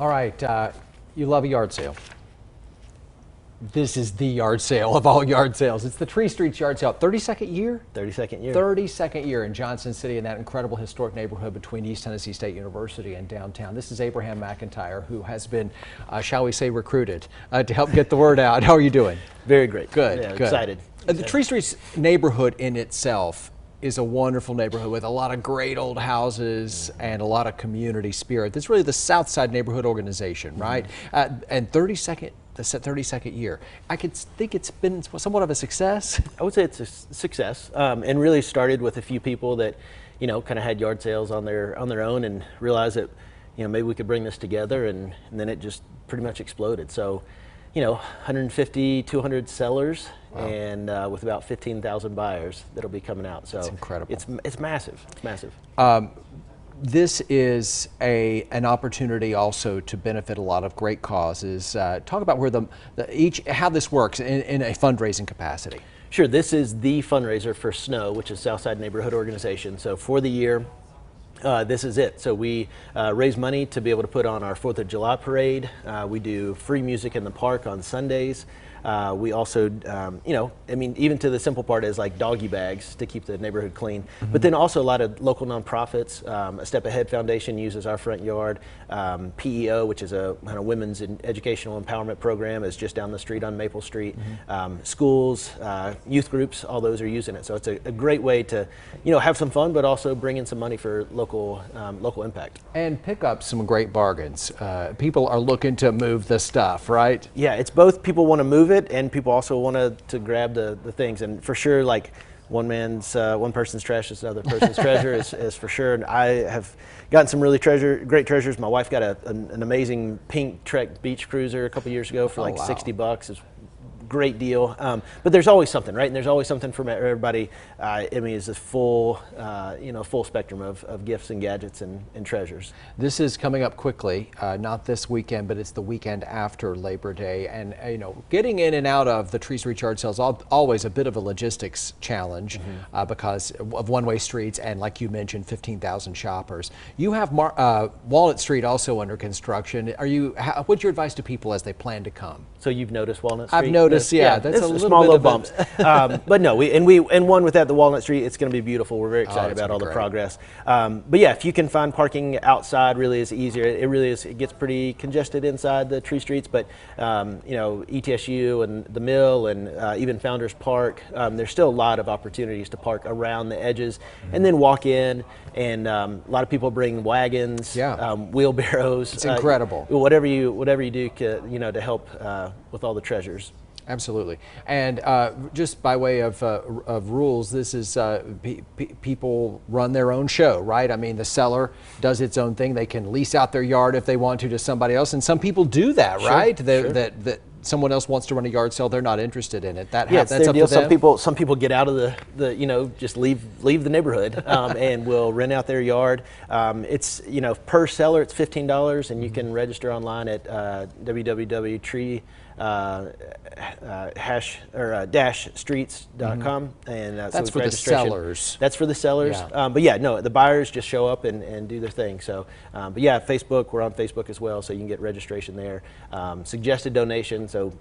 All right, you love a yard sale. This is the yard sale of all yard sales. It's the Tree Streets Yard Sale. 32nd year? 32nd year. 32nd year in Johnson City, in that incredible historic neighborhood between East Tennessee State University and downtown. This is Abraham McIntyre, who has been, shall we say, recruited to help get the word out. How are you doing? Very great. Good. Yeah, good. Excited. The Tree Streets neighborhood in itself is a wonderful neighborhood with a lot of great old houses and a lot of community spirit. This is really the South Side Neighborhood Organization, right? And 32nd year. I could think it's been somewhat of a success. I would say it's a success, and really started with a few people that, kind of had yard sales on their own, and realized that, maybe we could bring this together, and then it just pretty much exploded. So, 150, 200 sellers, wow. And with about 15,000 buyers that'll be coming out. So that's incredible. It's massive. It's massive. This is an opportunity also to benefit a lot of great causes. Talk about where how this works in a fundraising capacity. Sure. This is the fundraiser for SNOW, which is Southside Neighborhood Organization. So for the year, this is it. So we raise money to be able to put on our 4th of July parade. We do free music in the park on Sundays. We also, even to the simple part is like doggy bags to keep the neighborhood clean. Mm-hmm. But then also a lot of local nonprofits. A Step Ahead Foundation uses our front yard. PEO, which is a kind of women's educational empowerment program, is just down the street on Maple Street. Mm-hmm. Schools, youth groups, all those are using it. So it's a great way to, have some fun, but also bring in some money for local impact. And pick up some great bargains. People are looking to move the stuff, right? Yeah, it's both. People want to move it, and people also want to grab the things. And for sure, like one person's trash is another person's treasure is for sure. And I have gotten some really great treasures. My wife got an amazing pink Trek beach cruiser a couple years ago for like $60. It's great deal, but there's always something, right? And there's always something for everybody. It's a full spectrum of gifts and gadgets and treasures. This is coming up quickly, not this weekend, but it's the weekend after Labor Day. And getting in and out of the Tree Streets Yard Sale is always a bit of a logistics challenge. Mm-hmm. Because of one-way streets and, like you mentioned, 15,000 shoppers. You have Walnut Street also under construction. What's your advice to people as they plan to come? So you've noticed Walnut Street? I've noticed. Yeah, that's a little small bit little bumps. But no, and one with the Walnut Street, it's going to be beautiful. We're very excited about all the progress. But yeah, if you can find parking outside, really is easier. It really is. It gets pretty congested inside the Tree Streets, but ETSU and the Mill and even Founders Park, there's still a lot of opportunities to park around the edges, and then walk in. And a lot of people bring wagons, wheelbarrows. It's incredible. Whatever you do, to help with all the treasures. Absolutely. And just by way of rules, this is people run their own show, right? I mean, the seller does its own thing. They can lease out their yard if they want to somebody else, and some people do that, right? Sure. That someone else wants to run a yard sale, they're not interested in it. That's up to them. Some people get out of the just leave the neighborhood and will rent out their yard. It's per seller it's $15, and you can register online at www.tree streets.com, and that's for the sellers. That's for the sellers. Yeah. But yeah, no, the buyers just show up and do their thing. So, but yeah, Facebook, we're on Facebook as well, so you can get registration there. Suggested donation, so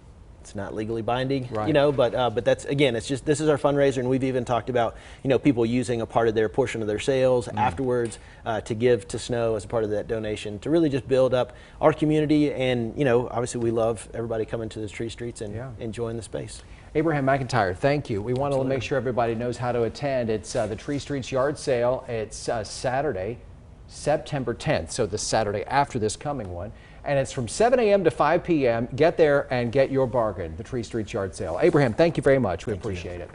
it's not legally binding, right. But that's, again, it's just, this is our fundraiser, and we've even talked about, people using a part of their portion of their sales afterwards to give to SNOW as a part of that donation to really just build up our community. And, obviously we love everybody coming to the Tree Streets and enjoying the space. Abraham McIntyre, thank you. We want to make sure everybody knows how to attend. It's the Tree Streets Yard Sale. It's Saturday, September 10th, so the Saturday after this coming one. And it's from 7 a.m. to 5 p.m. Get there and get your bargain, the Tree Streets Yard Sale. Abraham, thank you very much. We appreciate it.